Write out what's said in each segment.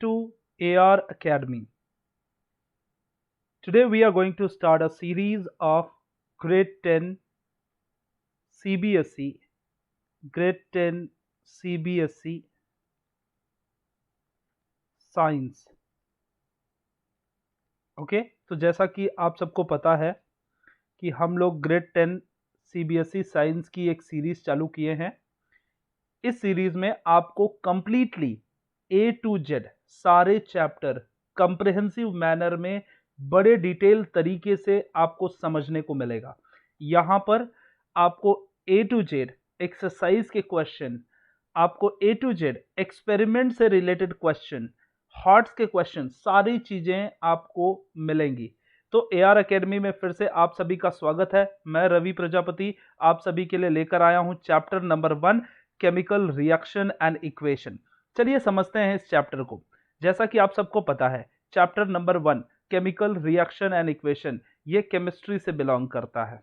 to AR Academy. Today we are going to start a series of Grade 10 CBSE, Grade 10 CBSE Science. Okay तो जैसा कि आप सबको पता है कि हम लोग ग्रेड 10 CBSE साइंस की एक सीरीज चालू किए हैं। इस सीरीज में आपको कंप्लीटली A to Z सारे चैप्टर कंप्रिहेंसिव मैनर में बड़े डिटेल तरीके से आपको समझने को मिलेगा। यहाँ पर आपको A to Z एक्सरसाइज के क्वेश्चन, आपको A to Z एक्सपेरिमेंट से रिलेटेड क्वेश्चन, हॉट्स के क्वेश्चन, सारी चीजें आपको मिलेंगी। तो AR एकेडमी में फिर से आप सभी का स्वागत है। मैं रवि प्रजापति आप सभी के लिए लेकर आया हूं chapter number 1 chemical reaction and equation. चलिए समझते हैं इस चैप्टर को। जैसा कि आप सबको पता है chapter number 1 chemical reaction and equation ये केमिस्ट्री से बिलोंग करता है।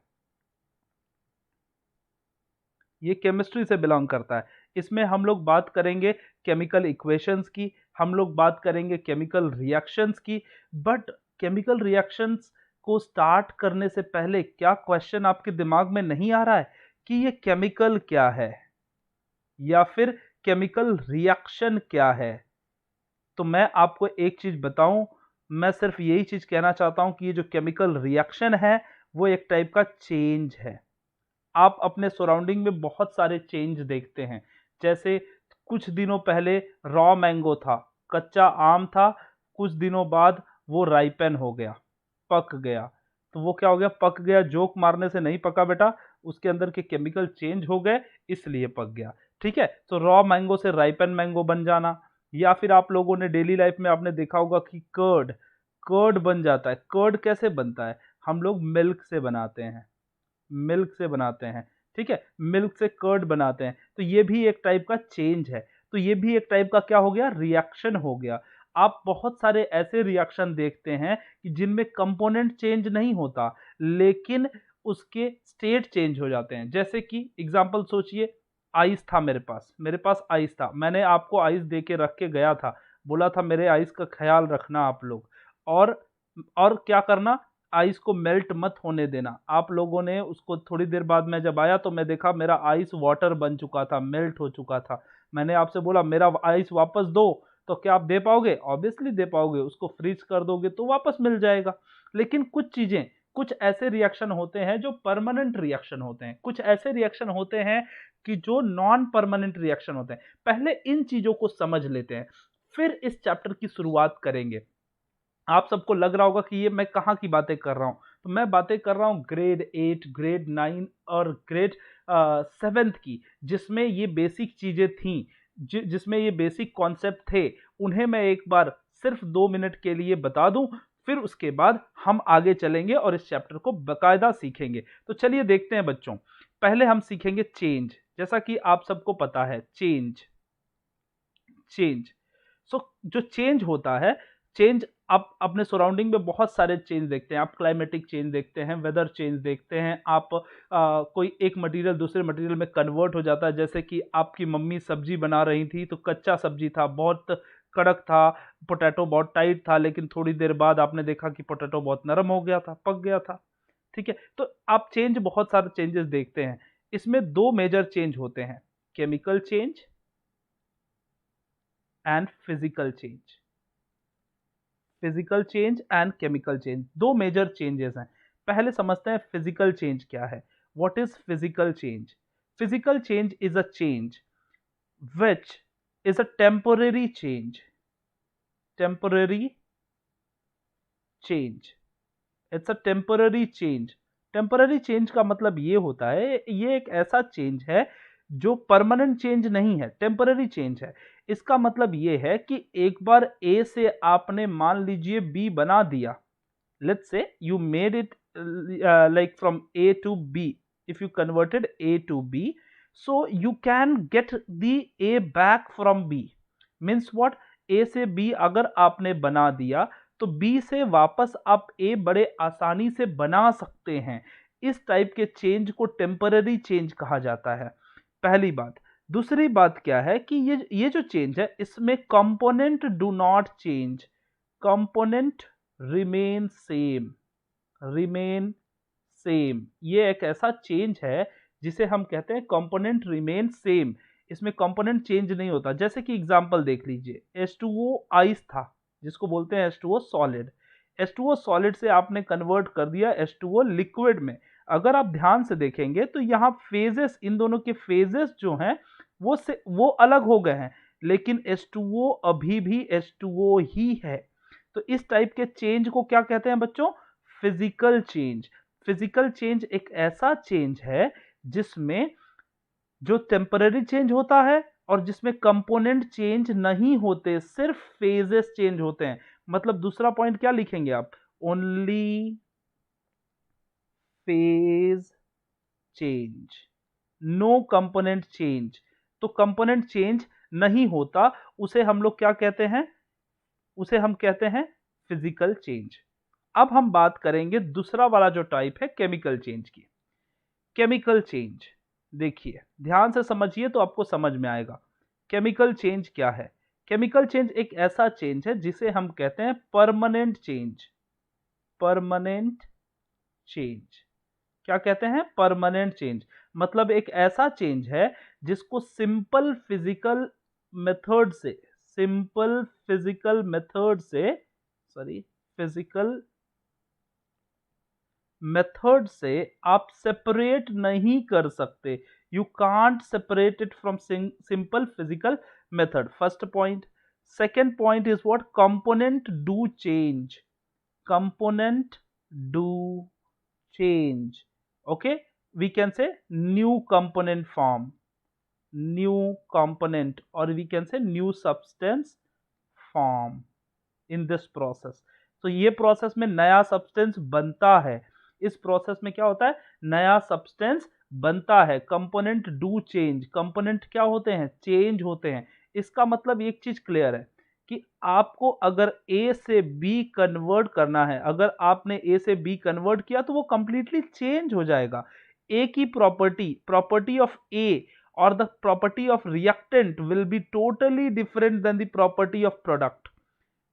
ये केमिस्ट्री से बिलोंग करता है। इसमें हम लोग बात करेंगे केमिकल इक्वेशंस की, हम लोग बात करेंगे केमिकल रिएक्शंस की। बट केमिकल रिएक्शंस को स्टार्ट करने से पहले क्या क्वेश्चन आपके दिमाग में नहीं आ रहा है कि ये केमिकल क्या है या फिर केमिकल रिएक्शन क्या है? तो मैं आपको एक चीज बताऊं, मैं सिर्फ यही चीज कहना चाहता हूं कि ये जो केमिकल रिएक्शन है वो एक टाइप का चेंज है। आप अपने सराउंडिंग में बहुत सारे चेंज देखते हैं। जैसे कुछ दिनों पहले रॉ मैंगो था, कच्चा आम था, कुछ दिनों बाद वो राइपन हो गया, पक गया। तो वो क्या हो गया? पक गया। जोक मारने से नहीं पका बेटा, उसके अंदर के केमिकल चेंज हो गए इसलिए पक गया। ठीक है, तो रॉ मैंगो से राइपन मैंगो बन जाना। या फिर आप लोगों ने डेली लाइफ में आपने देखा होगा कि कर्ड कर्ड बन जाता है। कर्ड कैसे बनता है? हम लोग मिल्क से बनाते हैं, मिल्क से बनाते हैं। ठीक है, मिल्क से कर्ड बनाते हैं। तो ये भी एक टाइप का चेंज है। तो ये भी एक टाइप का क्या हो गया? रिएक्शन हो गया। आप बहुत सारे ऐसे रिएक्शन देखते हैं कि जिनमें कंपोनेंट चेंज नहीं होता लेकिन उसके स्टेट चेंज हो जाते हैं। जैसे कि एग्जांपल सोचिए, आइस था मेरे पास आइस था, मैंने आपको आइस दे के रख के गया था, बोला था मेरे आइस का ख्याल रखना आप लोग। और और क्या करना? आइस को मेल्ट मत होने देना। आप लोगों ने उसको, थोड़ी देर बाद मैं जब आया तो मैं देखा मेरा आइस वाटर बन चुका था, मेल्ट हो चुका था। मैंने आपसे बोला मेरा आइस वापस दो, तो क्या आप दे पाओगे? ऑब्वियसली दे पाओगे। उसको फ्रीज कर दोगे तो वापस मिल जाएगा। लेकिन कुछ चीजें, कुछ ऐसे रिएक्शन होते हैं जो परमानेंट रिएक्शन होते हैं, कुछ ऐसे रिएक्शन होते हैं कि जो नॉन परमानेंट रिएक्शन होते हैं। पहले इन चीजों को समझ लेते हैं, फिर इस चैप्टर की शुरुआत करेंगे। आप सबको लग रहा होगा कि ये मैं कहाँ की बातें कर रहा हूँ, तो मैं बातें कर रहा हूँ ग्रेड 8, ग्रेड 9 और ग्रेड 7 की, जिसमें ये बेसिक चीजें थी, जिसमें ये बेसिक कॉन्सेप्ट थे। उन्हें मैं एक बार सिर्फ 2 मिनट के लिए बता दूं, फिर उसके बाद हम आगे चलेंगे और इस चैप्टर को बकायदा सीखेंगे। तो चलिए देखते हैं बच्चों। पहले हम सीखेंगे चेंज। जैसा कि आप सबको पता है चेंज, चेंज जो चेंज होता है, चेंज आप अपने सराउंडिंग में बहुत सारे चेंज देखते हैं। आप क्लाइमेटिक चेंज देखते हैं, वेदर चेंज देखते हैं, आप कोई एक मटेरियल दूसरे मटेरियल में कन्वर्ट हो जाता है। जैसे कि आपकी मम्मी सब्जी बना रही थी तो कच्चा सब्जी था, बहुत कड़क था, पोटैटो बहुत टाइट था, लेकिन थोड़ी देर बाद आपने देखा कि पोटैटो बहुत नरम हो गया था, पक गया था। ठीक है, तो आप चेंज, बहुत सारे चेंजेस देखते हैं। इसमें दो मेजर चेंज होते हैं, chemical change and physical change. Physical change and chemical change, दो मेजर चेंजेस हैं। पहले समझते हैं फिजिकल चेंज क्या है। What is physical change? Physical change is a change which is a temporary change, temporary change, it's a temporary change। Temporary change का मतलब ये होता है, ये एक ऐसा चेंज है जो परमानेंट चेंज नहीं है, टेम्पररी चेंज है। इसका मतलब ये है कि एक बार ए से आपने मान लीजिए बी बना दिया, let's say you made it like from A to B, if you converted A to B, so you can get the A back from B, means what? A से B अगर आपने बना दिया तो B से वापस आप A बड़े आसानी से बना सकते हैं। इस टाइप के चेंज को टेम्पररी चेंज कहा जाता है, पहली बात। दूसरी बात क्या है कि ये जो चेंज है इसमें component do not change, component remain same, remain same. ये एक ऐसा चेंज है जिसे हम कहते हैं कंपोनेंट रिमेन सेम। इसमें कंपोनेंट चेंज नहीं होता। जैसे कि एग्जांपल देख लीजिए, H2O आइस था जिसको बोलते हैं H2O सॉलिड। H2O सॉलिड से आपने कन्वर्ट कर दिया H2O लिक्विड में। अगर आप ध्यान से देखेंगे तो यहाँ फेजेस, इन दोनों के फेजेस जो हैं वो अलग हो गए हैं, लेकिन H2O अभी भी H2O ही है। तो इस टाइप के चेंज को क्या कहते हैं बच्चों? Physical change. फिजिकल चेंज एक ऐसा चेंज है जिसमें जो टेम्पररी चेंज होता है और जिसमें कंपोनेंट चेंज नहीं होते, सिर्फ फेजेस चेंज होते हैं। मतलब दूसरा पॉइंट क्या लिखेंगे आप? Only phase change, no component change. तो कंपोनेंट चेंज नहीं होता, उसे हम लोग क्या कहते हैं? उसे हम कहते हैं फिजिकल चेंज। अब हम बात करेंगे दूसरा वाला जो टाइप है केमिकल चेंज की। केमिकल चेंज देखिए, ध्यान से समझिए तो आपको समझ में आएगा केमिकल चेंज क्या है। केमिकल चेंज एक ऐसा चेंज है जिसे हम कहते हैं परमानेंट चेंज। परमानेंट चेंज क्या कहते हैं? Permanent change. मतलब एक ऐसा चेंज है जिसको सिंपल फिजिकल मेथड से, सिंपल फिजिकल मेथड से, सॉरी फिजिकल मेथड से आप सेपरेट नहीं कर सकते। You can't separate it from simple physical method. First point. Second point is what? Component do change. Component do change. Okay, we can say new component form, new component, or we can say new substance form in this process. तो ये process में नया substance बनता है। इस process में क्या होता है? नया सब्सटेंस बनता है। Component do change. कंपोनेंट क्या होते हैं? चेंज होते हैं। इसका मतलब एक चीज क्लियर है कि आपको अगर ए से बी कन्वर्ट करना है, अगर आपने ए से बी कन्वर्ट किया तो वो कंप्लीटली चेंज हो जाएगा। ए की प्रॉपर्टी ऑफ ए और the property of reactant will be totally different than the property of product.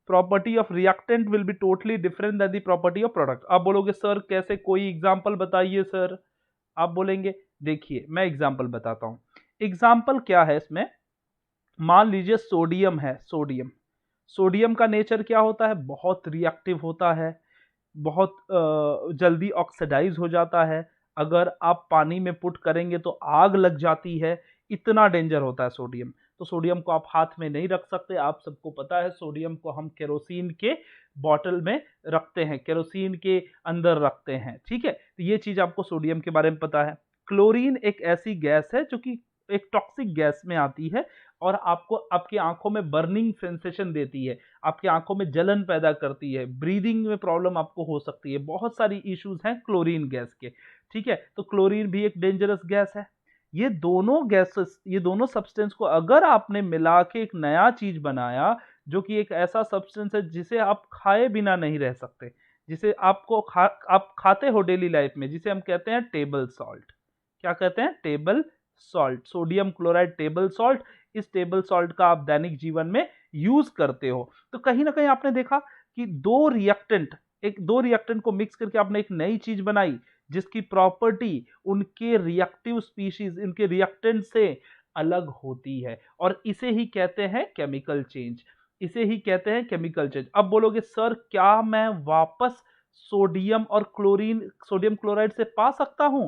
Property of reactant will be totally different than the property of product. आप बोलोगे sir कैसे, कोई example बताइए sir. आप बोलेंगे देखिए मैं एग्जांपल बताता हूं। एग्जांपल क्या है इसमें? मान लीजिए सोडियम है। सोडियम का नेचर क्या होता है? बहुत रिएक्टिव होता है, बहुत जल्दी ऑक्सीडाइज हो जाता है। अगर आप पानी में पुट करेंगे तो आग लग जाती है, इतना डेंजर होता है सोडियम। तो सोडियम को आप हाथ में नहीं रख सकते। आप सबको पता है सोडियम को हम केरोसिन के बॉटल में रखते हैं, केरोसिन के अंदर रखते हैं। ठीक है, तो ये चीज आपको सोडियम के बारे में पता है। क्लोरीन एक ऐसी गैस है जो कि एक टॉक्सिक गैस में आती है और आपको आपकी आंखों में बर्निंग सेंसेशन देती है, आपकी आंखों में जलन पैदा करती है, ब्रीदिंग में प्रॉब्लम आपको हो सकती है। बहुत सारी इश्यूज हैं क्लोरीन गैस के। ठीक है, तो क्लोरीन भी एक डेंजरस गैस है। ये दोनों गैसेस, ये दोनों सब्सटेंस को अगर आपने मिला के एक नया चीज बनाया जो कि एक ऐसा सब्सटेंस है जिसे आप खाए बिना नहीं रह सकते, जिसे आप खाते हो डेली लाइफ में, जिसे हम कहते हैं टेबल सॉल्ट। क्या कहते हैं? Table salt, sodium chloride table salt. इस टेबल सॉल्ट का आप दैनिक जीवन में यूज करते हो। तो कहीं ना कहीं आपने देखा कि दो रिएक्टेंट को मिक्स करके आपने एक नई चीज बनाई जिसकी प्रॉपर्टी उनके रिएक्टिव स्पीशीज, उनके रिएक्टेंट से अलग होती है, और इसे ही कहते हैं केमिकल चेंज। इसे ही कहते हैं केमिकल चेंज। अब बोलोगे सर क्या मैं वापस सोडियम और क्लोरीन, सोडियम क्लोराइड से पा सकता हूं?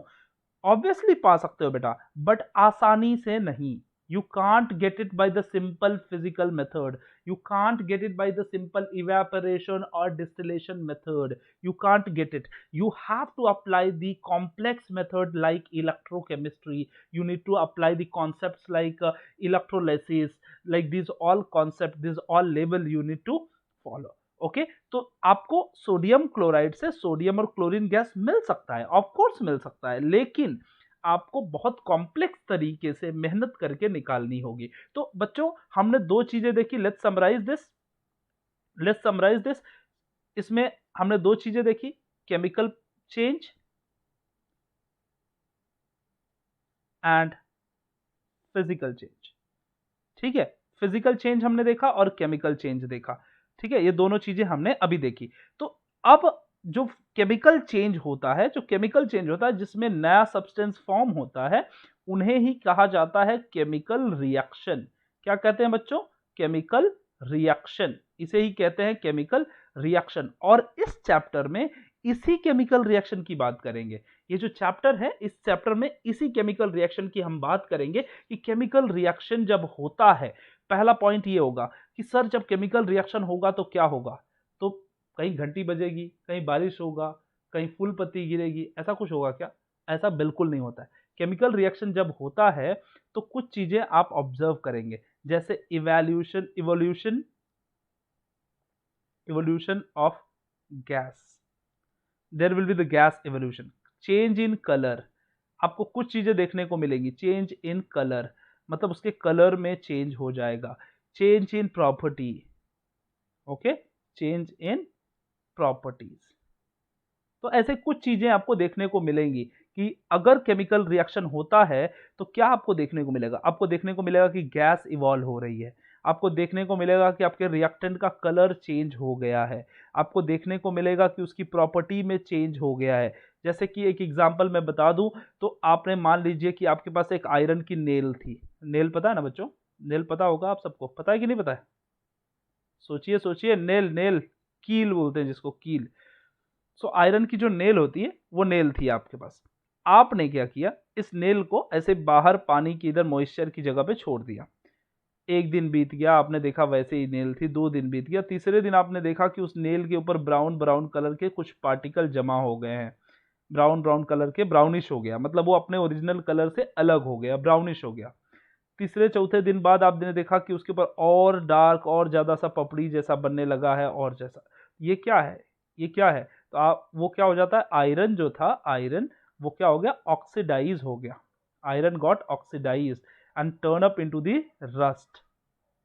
ऑब्वियसली पा सकते हो बेटा, बट आसानी से नहीं। You can't get it by the simple physical method, you can't get it by the simple evaporation और distillation method. You can't get it, you have to apply the complex method like electrochemistry. You need to apply the concepts like electrolysis, like these all concepts, these all level you need to follow. Okay, तो आपको sodium chloride से sodium और chlorine gas मिल सकता है, of course मिल सकता है, लेकिन आपको बहुत कॉम्प्लेक्स तरीके से मेहनत करके निकालनी होगी। तो बच्चों हमने दो चीजें देखी। Let's summarise this. इसमें हमने दो चीजें देखी, chemical change and physical change. ठीक है, फिजिकल चेंज हमने देखा और केमिकल चेंज देखा। ठीक है, ये दोनों चीजें हमने अभी देखी। तो अब जो केमिकल चेंज होता है, जो केमिकल चेंज होता है जिसमें नया सब्सटेंस फॉर्म होता है, उन्हें ही कहा जाता है केमिकल रिएक्शन। क्या कहते हैं बच्चों? Chemical reaction. इसे ही कहते हैं केमिकल रिएक्शन। और इस चैप्टर में इसी केमिकल रिएक्शन की बात करेंगे। ये जो चैप्टर है, इस चैप्टर में इसी केमिकल रिएक्शन की हम बात करेंगे कि केमिकल रिएक्शन जब होता है, पहला पॉइंट ये होगा कि सर जब केमिकल रिएक्शन होगा तो क्या होगा? तो कहीं घंटी बजेगी, कहीं बारिश होगा, कहीं फूल पत्ती गिरेगी, ऐसा कुछ होगा क्या? ऐसा बिल्कुल नहीं होता है। केमिकल रिएक्शन जब होता है तो कुछ चीजें आप ऑब्जर्व करेंगे, जैसे evolution of gas. There will be the gas evolution. Change in colour, आपको कुछ चीजें देखने को मिलेंगी। चेंज इन कलर मतलब उसके कलर में चेंज हो जाएगा। Change in property, okay, change in properties. तो ऐसे कुछ चीजें आपको देखने को मिलेंगी कि अगर केमिकल रिएक्शन होता है तो क्या आपको देखने को मिलेगा। आपको देखने को मिलेगा कि गैस इवॉल्व हो रही है। आपको देखने को मिलेगा कि आपके रिएक्टेंट का कलर चेंज हो गया है। आपको देखने को मिलेगा कि उसकी प्रॉपर्टी में चेंज हो गया है। जैसे कि एक एग्जांपल मैं बता दूं, तो आपने मान लीजिए कि आपके पास एक आयरन की नेल थी। नेल पता है ना बच्चों? नेल पता होगा आप सबको, पता है कि नहीं पता है? सोचिए सोचिए, नेल, नेल, कील बोलते हैं जिसको, कील। सो आयरन की जो नेल होती है, वो नेल थी आपके पास। आपने क्या किया, इस नेल को ऐसे बाहर पानी की इधर मॉइस्चर की जगह पे छोड़ दिया। एक दिन बीत गया, आपने देखा वैसे ही नेल थी। 2 दिन बीत गया, तीसरे दिन आपने देखा कि उस नेल के ऊपर ब्राउन ब्राउन कलर के कुछ पार्टिकल जमा हो गए हैं। ब्राउन ब्राउन कलर के, ब्राउनिश हो गया, मतलब वो अपने ओरिजिनल कलर से अलग हो गया, ब्राउनिश हो गया। तीसरे चौथे दिन बाद आपने देखा कि उसके ऊपर और डार्क और ज्यादा सा पपड़ी जैसा बनने लगा है, और जैसा। ये क्या है? ये क्या है? तो आप, वो क्या हो जाता है, आयरन जो था, आयरन वो क्या हो गया, ऑक्सीडाइज हो गया। Iron got oxidise and turn up into the rust.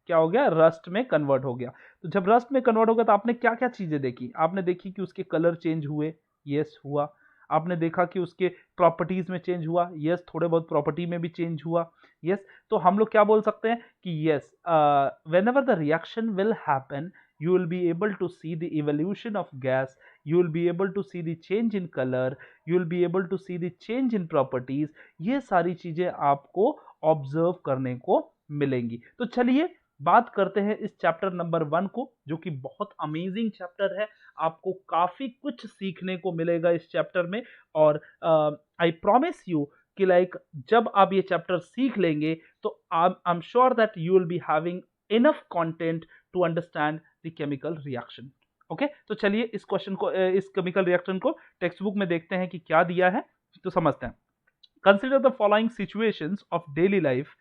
क्या हो गया, रस्ट में कन्वर्ट हो गया। तो जब रस्ट में कन्वर्ट हो गया तो आपने क्या क्या चीजें देखी? आपने देखी कि उसके कलर चेंज हुए, यस हुआ। आपने देखा कि उसके प्रॉपर्टीज में चेंज हुआ, यस, थोड़े बहुत प्रॉपर्टी में भी चेंज हुआ, यस। तो हम लोग क्या बोल सकते हैं कि yes, when ever the reaction will happen, you will be able to see the evolution of gas, you will be able to see the change in color, you will be able to see the change in properties। ये सारी चीजें आपको observe करने को मिलेंगी। तो चलिए बात करते हैं इस चैप्टर नंबर 1 को, जो कि बहुत अमेजिंग चैप्टर है। आपको काफी कुछ सीखने को मिलेगा इस चैप्टर में। और आई प्रॉमिस यू कि लाइक जब आप ये चैप्टर सीख लेंगे तो I am sure that you will be having enough content to understand the chemical reaction. Okay, तो चलिए इस क्वेश्चन को, इस केमिकल रिएक्शन को टेक्स्ट बुक में देखते हैं कि क्या दिया है, तो समझते हैं। Consider the following situations of daily life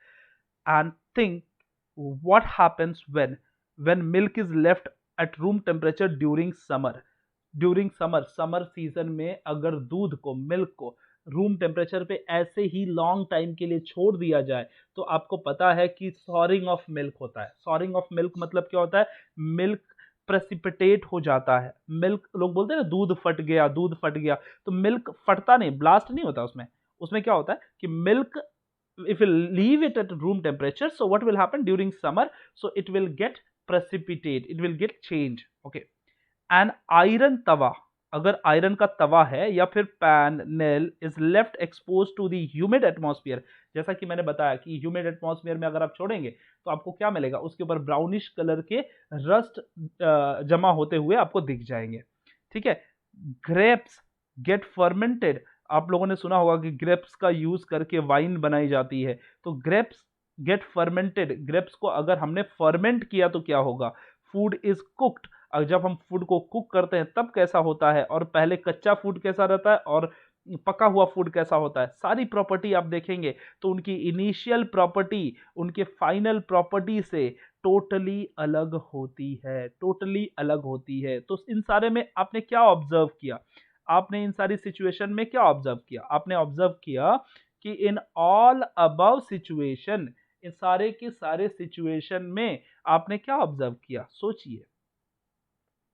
and think what happens when milk is left at room temperature during summer। During summer, summer season में अगर दूध को, मिल्क को रूम टेम्परेचर पे ऐसे ही लॉन्ग टाइम के लिए छोड़ दिया जाए तो आपको पता है कि सॉरिंग ऑफ मिल्क होता है। सॉरिंग ऑफ मिल्क मतलब क्या होता है? मिल्क प्रेसिपिटेट हो जाता है। मिल्क, लोग बोलते हैं ना दूध फट गया, दूध फट गया। तो मिल्क फटता नहीं, ब्लास्ट नहीं होता उसमें। उसमें क्या होता है कि milk, if you leave it at room temperature, so what will happen during summer? So it will get precipitate, it will get change। okay, an iron tawa, अगर आयरन का तवा है या फिर pan, nail is left expose to the humid atmosphere. जैसा कि मैंने बताया कि ह्यूमिड एटमॉस्फेयर में अगर आप छोड़ेंगे तो आपको क्या मिलेगा, उसके ऊपर ब्राउनिश कलर के रस्ट जमा होते हुए आपको दिख जाएंगे। ठीक है, ग्रेप्स गेट फर्मेंटेड। आप लोगों ने सुना होगा कि ग्रेप्स का यूज करके वाइन बनाई जाती है। तो ग्रेप्स गेट फर्मेंटेड, ग्रेप्स को अगर हमने फर्मेंट किया तो क्या होगा? Food is cooked. और जब हम फूड को कुक करते हैं तब कैसा होता है, और पहले कच्चा फूड कैसा रहता है और पका हुआ फूड कैसा होता है, सारी प्रॉपर्टी आप देखेंगे तो उनकी इनिशियल प्रॉपर्टी उनके फाइनल प्रॉपर्टी से टोटली अलग होती है, टोटली अलग होती है। तो इन सारे में आपने क्या ऑब्जर्व किया? आपने इन सारी सिचुएशन में क्या ऑब्जर्व किया? आपने ऑब्जर्व किया कि इन ऑल अबव सिचुएशन, इन सारे के सारे सिचुएशन में आपने क्या ऑब्जर्व किया? सोचिए।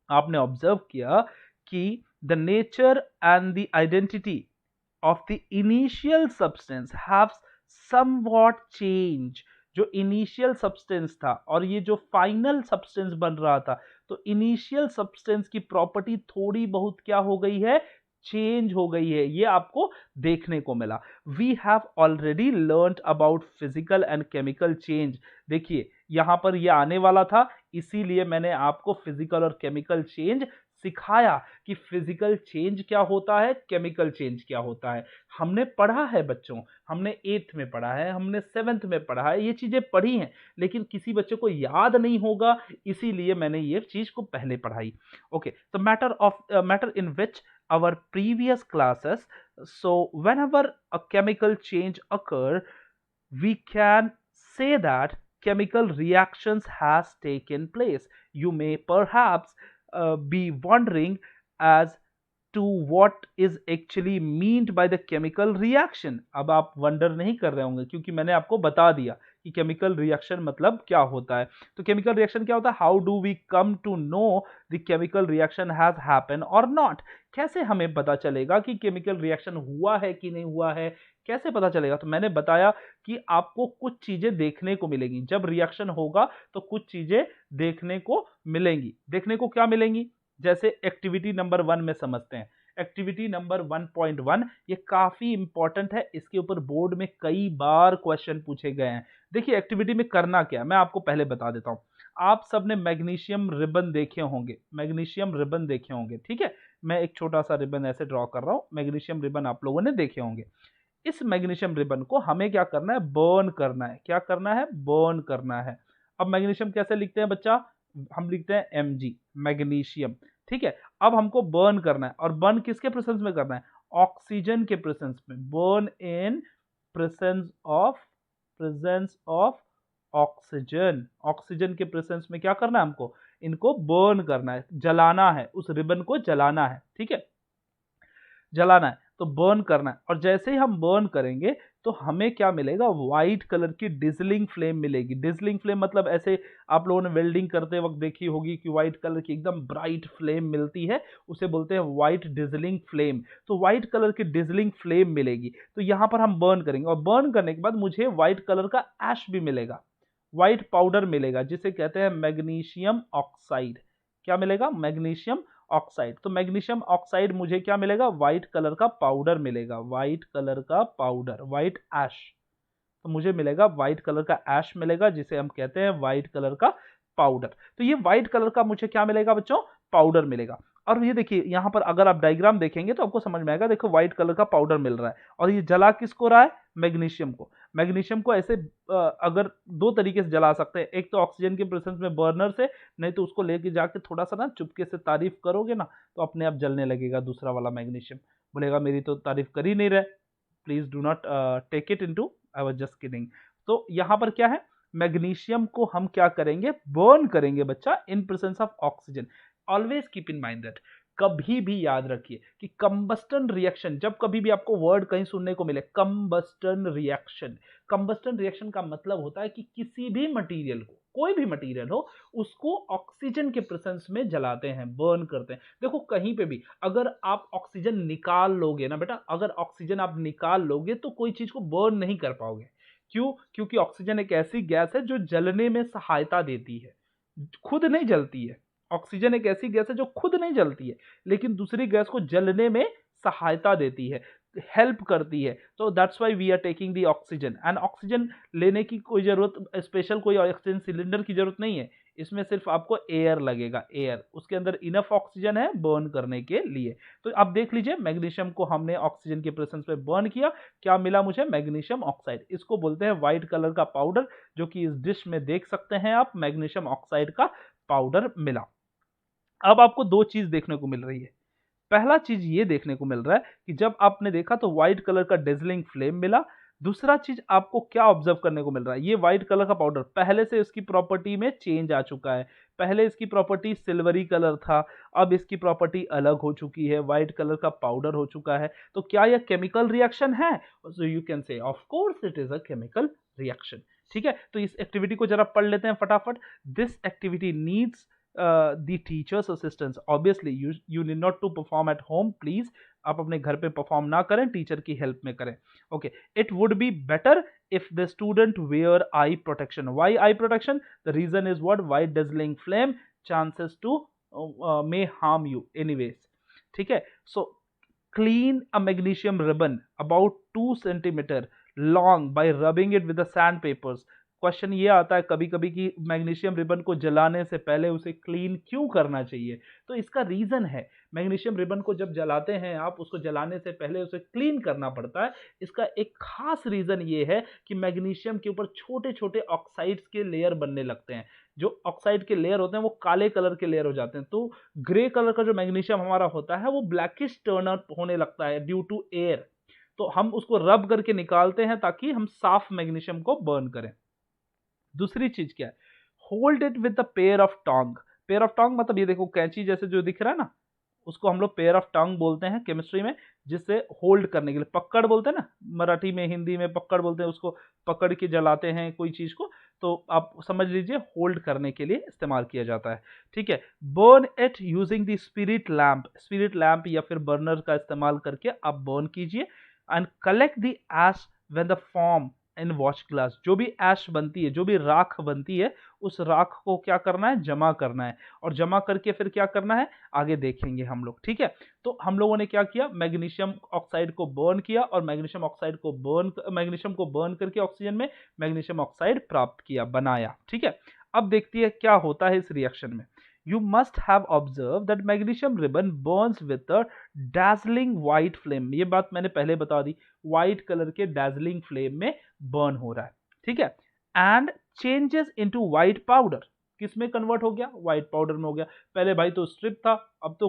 आपने ऑब्जर्व किया कि the nature and the identity of the initial substance have somewhat change, जो इनिशियल सब्सटेंस था और ये जो फाइनल सब्सटेंस बन रहा था, तो इनिशियल सब्सटेंस की प्रॉपर्टी थोड़ी बहुत क्या हो गई है, चेंज हो गई है, ये आपको देखने को मिला। We have already learn about physical and chemical change. देखिए यहां पर ये आने वाला था, इसीलिए मैंने आपको फिजिकल और केमिकल चेंज सिखाया कि फिजिकल चेंज क्या होता है, केमिकल चेंज क्या होता है। हमने पढ़ा है बच्चों, हमने 8th में पढ़ा है, हमने 7th में पढ़ा है, ये चीजें पढ़ी हैं, लेकिन किसी बच्चे को याद नहीं होगा, इसीलिए मैंने ये चीज को पहले पढ़ाई। ओके, तो matter in which our previous classes, so whenever a chemical change occur, we can say that chemical reactions has taken place. You may perhaps be wondering as to what is actually meant by the chemical reaction. अब आप wonder नहीं कर रहे होंगे क्योंकि मैंने आपको बता दिया कि केमिकल रिएक्शन मतलब क्या होता है। तो केमिकल रिएक्शन क्या होता है, how do we come to know the chemical reaction has happen और नॉट। कैसे हमें पता चलेगा कि केमिकल रिएक्शन हुआ है कि नहीं हुआ है, कैसे पता चलेगा। तो मैंने बताया कि आपको कुछ चीजें देखने को मिलेंगी, जब रिएक्शन होगा तो कुछ चीजें देखने को मिलेंगी। देखने को क्या मिलेंगी, जैसे एक्टिविटी नंबर 1 में समझते हैं। एक्टिविटी नंबर 1.1 ये काफी इंपॉर्टेंट है, इसके ऊपर बोर्ड में कई बार क्वेश्चन पूछे गए हैं। देखिए एक्टिविटी में करना क्या है, मैं आपको पहले बता देता हूं। आप सबने मैग्नीशियम रिबन देखे होंगे, मैग्नीशियम रिबन देखे होंगे, ठीक है। मैं एक छोटा सा रिबन ऐसे ड्रॉ कर रहा हूं, मैग्नीशियम रिबन आप लोगों ने देखे होंगे। इस मैग्नीशियम रिबन को हमें क्या करना है, बर्न करना है। क्या करना है, बर्न करना है। अब मैग्नीशियम कैसे लिखते हैं बच्चा, हम लिखते हैं Mg, मैग्नीशियम, ठीक है। अब हमको बर्न करना है, और बर्न किसके प्रेजेंस में करना है, ऑक्सीजन के प्रेजेंस में। Burn in presence of oxygen. Oxygen के प्रेजेंस में क्या करना है हमको, इनको बर्न करना है, जलाना है, उस रिबन को जलाना है, ठीक है, जलाना है। तो बर्न करना है, और जैसे ही हम बर्न करेंगे तो हमें क्या मिलेगा, व्हाइट कलर की डिजलिंग फ्लेम मिलेगी। डिजलिंग फ्लेम मतलब ऐसे आप लोगों ने वेल्डिंग करते वक्त देखी होगी कि व्हाइट कलर की एकदम ब्राइट फ्लेम मिलती है, उसे बोलते हैं व्हाइट डिजलिंग फ्लेम। तो व्हाइट कलर की डिजलिंग फ्लेम मिलेगी, तो यहां पर हम बर्न करेंगे, और बर्न करने के बाद मुझे व्हाइट कलर का ऐश भी मिलेगा, व्हाइट पाउडर मिलेगा, जिसे कहते हैं मैग्नीशियम ऑक्साइड। क्या मिलेगा, मैग्नीशियम ऑक्साइड। तो मैग्नीशियम ऑक्साइड मुझे क्या मिलेगा, व्हाइट कलर का पाउडर मिलेगा, व्हाइट कलर का पाउडर, व्हाइट ऐश। तो मुझे मिलेगा व्हाइट कलर का ऐश मिलेगा, जिसे हम कहते हैं व्हाइट कलर का पाउडर। तो ये व्हाइट कलर का मुझे क्या मिलेगा बच्चों, पाउडर मिलेगा। और ये देखिए यहां पर अगर आप डायग्राम देखेंगे तो आपको समझ में आएगा, देखो व्हाइट कलर का पाउडर मिल रहा है, और ये जला किसको रहा है, मैग्नीशियम को। मैग्नीशियम को ऐसे अगर दो तरीके से जला सकते हैं, एक तो ऑक्सीजन के प्रेजेंस में बर्नर से, नहीं तो उसको लेके जाके थोड़ा सा ना चुपके से तारीफ करोगे ना, तो अपने आप जलने लगेगा दूसरा वाला मैग्नीशियम, बोलेगा मेरी तो तारीफ कर ही नहीं रहे, please do not take it into, I was just kidding. तो यहां पर क्या है, मैग्नीशियम को हम क्या करेंगे, बर्न करेंगे बच्चा, in presence of oxygen. Always keep in mind that, कभी भी याद रखिए कि कंबस्टन रिएक्शन, जब कभी भी आपको वर्ड कहीं सुनने को मिले कंबस्टन रिएक्शन, कंबस्टन रिएक्शन का मतलब होता है कि किसी भी मटेरियल को, कोई भी मटेरियल हो, उसको ऑक्सीजन के प्रेजेंस में जलाते हैं, बर्न करते हैं। देखो कहीं पे भी अगर आप ऑक्सीजन निकाल लोगे ना बेटा, अगर ऑक्सीजन आप निकाल लोगे तो कोई चीज को बर्न नहीं कर पाओगे। क्यों, क्योंकि ऑक्सीजन एक ऐसी गैस है जो जलने में सहायता देती है, खुद नहीं जलती है। ऑक्सीजन एक ऐसी गैस है जो खुद नहीं जलती है, लेकिन दूसरी गैस को जलने में सहायता देती है, हेल्प करती है। तो that's why we are taking the oxygen, and oxygen लेने की कोई जरूरत, स्पेशल कोई ऑक्सीजन सिलेंडर की जरूरत नहीं है, इसमें सिर्फ आपको एयर लगेगा, एयर, उसके अंदर इनफ ऑक्सीजन है बर्न करने के लिए। तो आप देख लीजिए मैग्नीशियम को हमने ऑक्सीजन के प्रेजेंस में बर्न किया, क्या मिला मुझे, मैग्नीशियम ऑक्साइड। इसको बोलते हैं व्हाइट कलर का पाउडर, जो कि इस डिश में देख सकते हैं आप, मैग्नीशियम ऑक्साइड का पाउडर मिला। अब आपको दो चीज देखने को मिल रही है। पहला चीज ये देखने को मिल रहा है कि जब आपने देखा तो व्हाइट कलर का डेजलिंग फ्लेम मिला। दूसरा चीज आपको क्या ऑब्जर्व करने को मिल रहा है, ये व्हाइट कलर का पाउडर पहले से इसकी प्रॉपर्टी में चेंज आ चुका है। पहले इसकी प्रॉपर्टी सिल्वरी कलर था, अब इसकी प्रॉपर्टी अलग हो चुकी है, व्हाइट कलर का पाउडर हो चुका है। तो क्या यह केमिकल रिएक्शन है, so you can say of course it is a chemical reaction. ठीक है, तो इस एक्टिविटी को जरा पढ़ लेते हैं फटाफट। This activity needs the teacher's assistance, obviously you need not to perform at home, please आप अपने घर पे परफॉर्म ना करें, टीचर की हेल्प में करें। Okay, it would be better if the student wear eye protection. Why eye protection? The reason is what? White dazzling flame chances to may harm you anyways. ठीक है, so clean a magnesium ribbon about 2 centimeter long by rubbing it with the sandpapers. Question ये आता है कभी कभी कि magnesium ribbon को जलाने से पहले उसे क्लीन क्यों करना चाहिए? तो इसका रीजन है, मैग्नीशियम रिबन को जब जलाते हैं आप, उसको जलाने से पहले उसे क्लीन करना पड़ता है। इसका एक खास रीजन ये है कि मैग्नीशियम के ऊपर छोटे छोटे ऑक्साइड्स के लेयर बनने लगते हैं। जो ऑक्साइड के लेयर होते हैं वो काले कलर के लेयर हो जाते हैं, तो ग्रे कलर का जो मैग्नीशियम हमारा होता है वो ब्लैकिश टर्न अप होने लगता है ड्यू टू एयर। तो हम उसको रब करके निकालते हैं ताकि हम साफ मैग्नीशियम को बर्न करें। दूसरी चीज क्या है? Hold it with the pair of tong. Pair of tong मतलब ये देखो कैंची जैसे जो दिख रहा है ना, उसको हम लोग पेयर ऑफ टंग बोलते हैं केमिस्ट्री में, जिससे होल्ड करने के लिए, पकड़ बोलते हैं ना मराठी में, हिंदी में पकड़ बोलते हैं, उसको पकड़ के जलाते हैं कोई चीज को, तो आप समझ लीजिए होल्ड करने के लिए इस्तेमाल किया जाता है। ठीक है, burn it using the spirit lamp. Spirit lamp या फिर बर्नर का इस्तेमाल करके आप बर्न कीजिए। And collect the ash when the form in wash glass. जो भी ऐश बनती है, जो भी राख बनती है, उस राख को क्या करना है? जमा करना है। और जमा करके फिर क्या करना है आगे देखेंगे हम लोग। ठीक है, तो हम लोगों ने क्या किया? मैग्नीशियम ऑक्साइड को बर्न किया और मैग्नीशियम को बर्न करके ऑक्सीजन में मैग्नीशियम ऑक्साइड प्राप्त किया, बनाया। ठीक है, अब देखती है क्या होता है इस रिएक्शन में। You must have observed that magnesium ribbon burns with a dazzling white flame। ये बात मैंने पहले बता दी, व्हाइट कलर के dazzling flame में बर्न हो रहा है। ठीक है, and changes into white powder. किस में कन्वर्ट हो गया? व्हाइट पाउडर में हो गया। पहले भाई तो स्ट्रिप था, अब तो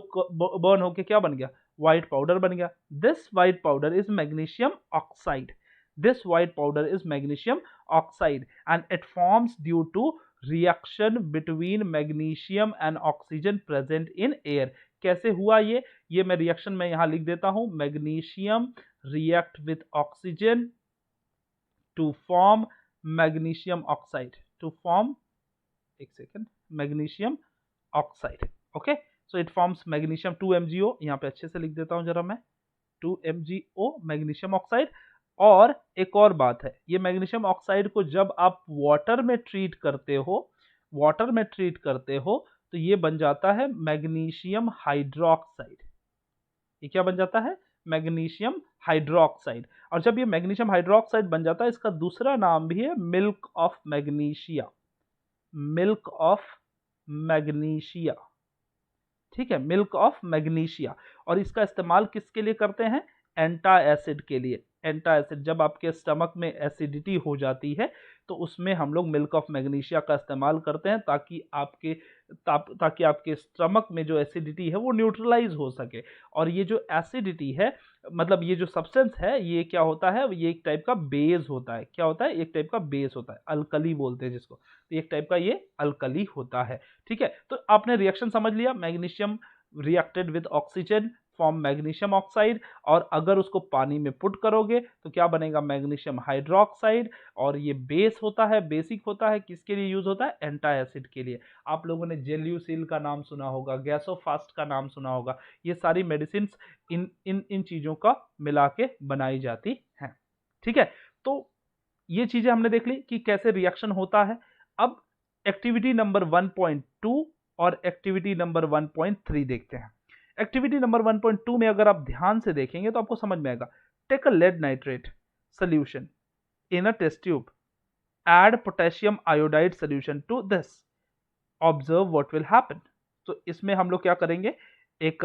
बर्न होके क्या बन गया? व्हाइट पाउडर बन गया। This white powder is magnesium oxide. This white powder is magnesium oxide and it forms due to reaction between magnesium and oxygen present in air। कैसे हुआ ये मैं रिएक्शन में यहां लिख देता हूं। Magnesium react with oxygen to form magnesium oxide, to form, एक second, magnesium oxide. Okay, so it forms magnesium 2MgO। यहां पे अच्छे से लिख देता हूं जरा मैं, 2MgO मैग्नीशियम ऑक्साइड। और एक और बात है, ये मैग्नीशियम ऑक्साइड को जब आप वाटर में ट्रीट करते हो, तो ये बन जाता है मैग्नीशियम हाइड्रोक्साइड। ये क्या बन जाता है? Magnesium hydroxide. और जब ये मैग्नीशियम हाइड्रोक्साइड बन जाता है, इसका दूसरा नाम भी है milk of magnesia. Milk of magnesia, ठीक है, मिल्क ऑफ मैग्नीशिया। और इसका इस्तेमाल किसके लिए करते हैं? एंटा एसिड के लिए। एंटा एसिड, जब आपके स्टमक में एसिडिटी हो जाती है तो उसमें हम लोग मिल्क ऑफ मैग्नीशिया का इस्तेमाल करते हैं ताकि आपके स्टमक में जो एसिडिटी है वो न्यूट्रलाइज हो सके। और ये जो एसिडिटी है, मतलब ये जो सब्सटेंस है, ये क्या होता है? ये एक टाइप का बेस होता है। क्या होता है? एक टाइप का बेस होता है, अल्कली बोलते हैं जिसको। तो एक टाइप का ये अल्कली होता है। ठीक है, तो आपने रिएक्शन समझ लिया, magnesium reacted with oxygen form magnesium oxide. और अगर उसको पानी में पुट करोगे तो क्या बनेगा? Magnesium hydroxide. और ये बेस होता है, बेसिक होता है, किसके लिए यूज होता है? एंटा एसिड के लिए। आप लोगों ने जेल्यूसिल का नाम सुना होगा, गैसोफास्ट का नाम सुना होगा। ये सारी मेडिसिन इन चीजों का मिला के बनाई जाती हैं। ठीक है, तो ये चीजें हमने देख ली कि कैसे रिएक्शन होता है। अब एक्टिविटी नंबर 1.2 और एक्टिविटी नंबर 1.3 देखते हैं। एक्टिविटी नंबर 1.2 में अगर आप ध्यान से देखेंगे तो आपको समझ में आएगा। Take a lead nitrate solution in a test tube, add potassium iodide solution to this, observe what will happen. तो इसमें हम लोग क्या करेंगे? एक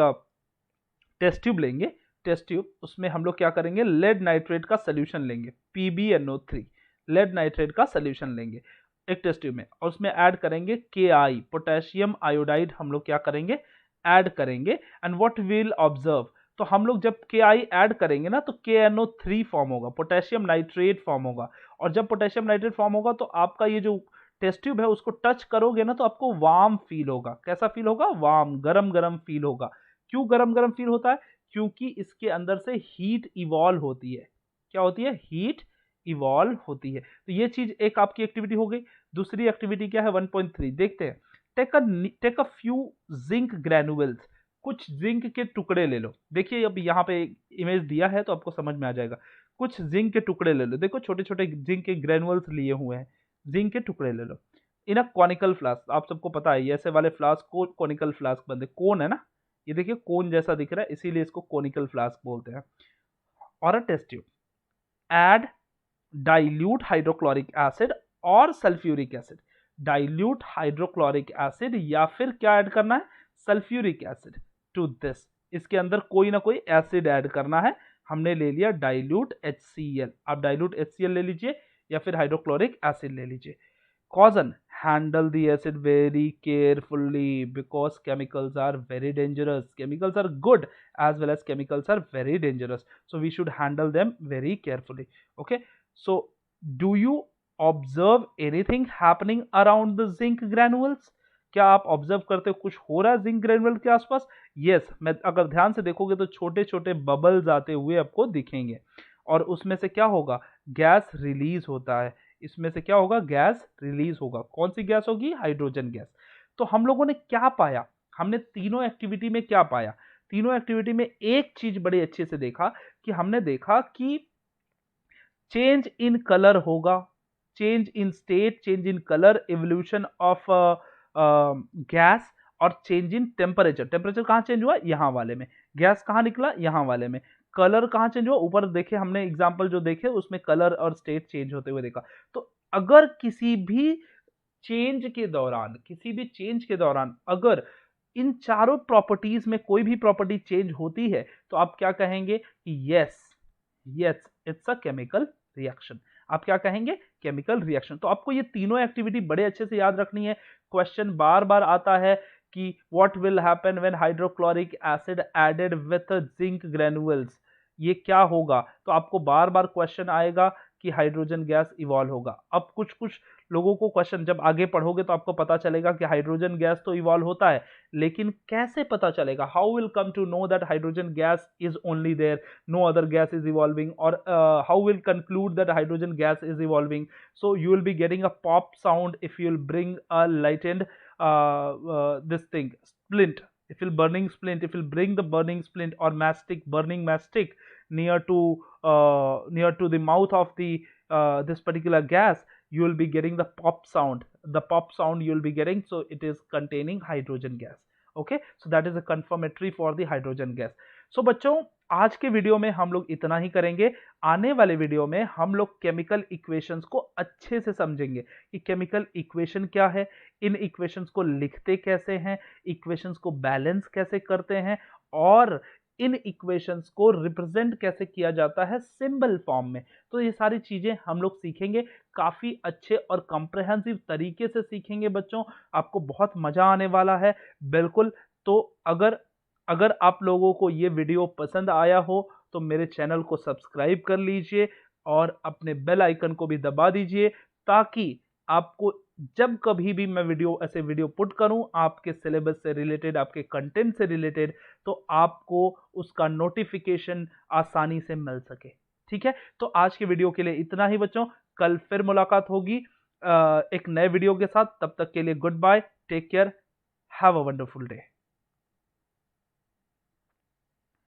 टेस्ट ट्यूब लेंगे, टेस्ट ट्यूब, उसमें हम लोग क्या करेंगे? लेड नाइट्रेट का सोल्यूशन लेंगे, PbNO3 लेड नाइट्रेट का सोल्यूशन लेंगे एक टेस्ट ट्यूब में, और उसमें ऐड करेंगे Ki पोटेशियम आयोडाइड। हम लोग क्या करेंगे? ऐड करेंगे। एंड व्हाट विल ऑब्जर्व, तो हम लोग जब Ki ऐड करेंगे ना तो KNO3 फॉर्म होगा, पोटेशियम नाइट्रेट फॉर्म होगा। और जब पोटेशियम नाइट्रेट फॉर्म होगा तो आपका ये जो टेस्ट ट्यूब है उसको टच करोगे ना तो आपको वार्म फील होगा। कैसा फील होगा? वार्म, गरम गरम फील होगा। क्यों गरम गरम फील होता है? क्योंकि इसके अंदर से हीट इवॉल्व होती है। क्या होती है? हीट इवॉल्व होती है। तो ये चीज एक आपकी एक्टिविटी हो गई। दूसरी एक्टिविटी क्या है? 1.3 देखते हैं। Take a few zinc granules, कुछ जिंक के टुकड़े ले लो। देखिए अब यहाँ पे इमेज दिया है तो आपको समझ में आ जाएगा। कुछ जिंक के टुकड़े ले लो, देखो छोटे छोटे जिंक के ग्रेनुअल्स लिए हुए हैं, जिंक के टुकड़े ले लो। इन अ कॉनिकल फ्लास्क, आप सबको पता है ये ऐसे वाले फ्लास्क को कॉनिकल फ्लास्क बनते, कोन है ना, ये देखिए कोन जैसा दिख रहा है, इसीलिए इसको कॉनिकल फ्लास्क बोलते हैं। और a test tube, add dilute hydrochloric acid और sulphuric acid. Dilute hydrochloric acid या फिर क्या ऐड करना है, सल्फ्यूरिक एसिड टू दिस। इसके अंदर कोई ना कोई एसिड ऐड करना है। हमने ले लिया डाइल्यूट HCl, आप डाइल्यूट HCl ले लीजिए या फिर हाइड्रोक्लोरिक एसिड ले लीजिए। Caution, handle the acid very carefully because chemicals are very dangerous. Chemicals are good as well as chemicals are very dangerous. So we should handle them very carefully. Okay. So do you observe anything happening around the zinc granules? क्या आप observe करते हो कुछ हो रहा है zinc granule के आसपास? यस, मैं अगर ध्यान से देखोगे तो छोटे छोटे बबल्स आते हुए आपको दिखेंगे और उसमें से क्या होगा, गैस रिलीज होता है। इसमें से क्या होगा, गैस रिलीज होगा। कौन सी गैस होगी, हाइड्रोजन गैस। तो हम लोगों ने क्या पाया, हमने तीनों एक्टिविटी में क्या पाया, तीनों एक्टिविटी में एक चीज बड़े अच्छे से देखा कि हमने देखा कि चेंज इन कलर होगा, change in state, change in colour, evolution of gas और चेंज इन टेम्परेचर। टेम्परेचर कहां चेंज हुआ, यहां वाले में। गैस कहां निकला, यहां वाले में। कलर कहां चेंज हुआ, ऊपर देखे हमने एग्जांपल जो देखे उसमें कलर और स्टेट चेंज होते हुए देखा। तो अगर किसी भी चेंज के दौरान, किसी भी चेंज के दौरान अगर इन चारों प्रॉपर्टीज में कोई भी प्रॉपर्टी चेंज होती है तो आप क्या कहेंगे कि yes yes it's a chemical reaction. आप क्या कहेंगे, केमिकल रिएक्शन। तो आपको ये तीनों एक्टिविटी बड़े अच्छे से याद रखनी है। क्वेश्चन बार बार आता है कि what will happen when hydrochloric acid added with zinc granules, ये क्या होगा। तो आपको बार बार क्वेश्चन आएगा कि हाइड्रोजन गैस इवॉल्व होगा। अब कुछ कुछ लोगों को क्वेश्चन जब आगे पढ़ोगे तो आपको पता चलेगा कि हाइड्रोजन गैस तो इवॉल्व होता है, लेकिन कैसे पता चलेगा, how will come to know that hydrogen gas is only there, no other gas is evolving, or how will conclude that hydrogen gas is evolving. So you will be getting a pop sound if you will bring a lightened this thing splint, if you'll burning splint, if you'll bring the burning splint or mastic, burning mastic near to the mouth of the this particular gas, you will be getting the pop sound. The pop sound you will be getting, so it is containing hydrogen gas. Okay, so that is a confirmatory for the hydrogen gas. So बच्चों आज के video में हम लोग इतना ही करेंगे। आने वाले वीडियो में हम लोग केमिकल इक्वेशंस को अच्छे से समझेंगे कि केमिकल इक्वेशन क्या है, इन इक्वेशंस को लिखते कैसे हैं, इक्वेशंस को बैलेंस कैसे करते हैं और इन इक्वेशंस को रिप्रेजेंट कैसे किया जाता है सिंबल फॉर्म में। तो ये सारी चीजें हम लोग सीखेंगे, काफी अच्छे और कॉम्प्रिहेंसिव तरीके से सीखेंगे बच्चों, आपको बहुत मजा आने वाला है बिल्कुल। तो अगर आप लोगों को ये वीडियो पसंद आया हो तो मेरे चैनल को सब्सक्राइब कर लीजिए और अपने बेल आइकन को भी दबा दीजिए ताकि आपको जब कभी भी मैं ऐसे वीडियो पुट करूं आपके सिलेबस से रिलेटेड, आपके कंटेंट से रिलेटेड, तो आपको उसका नोटिफिकेशन आसानी से मिल सके। ठीक है, तो आज के वीडियो के लिए इतना ही बच्चों, कल फिर मुलाकात होगी एक नए वीडियो के साथ। तब तक के लिए goodbye, take care, have a wonderful day.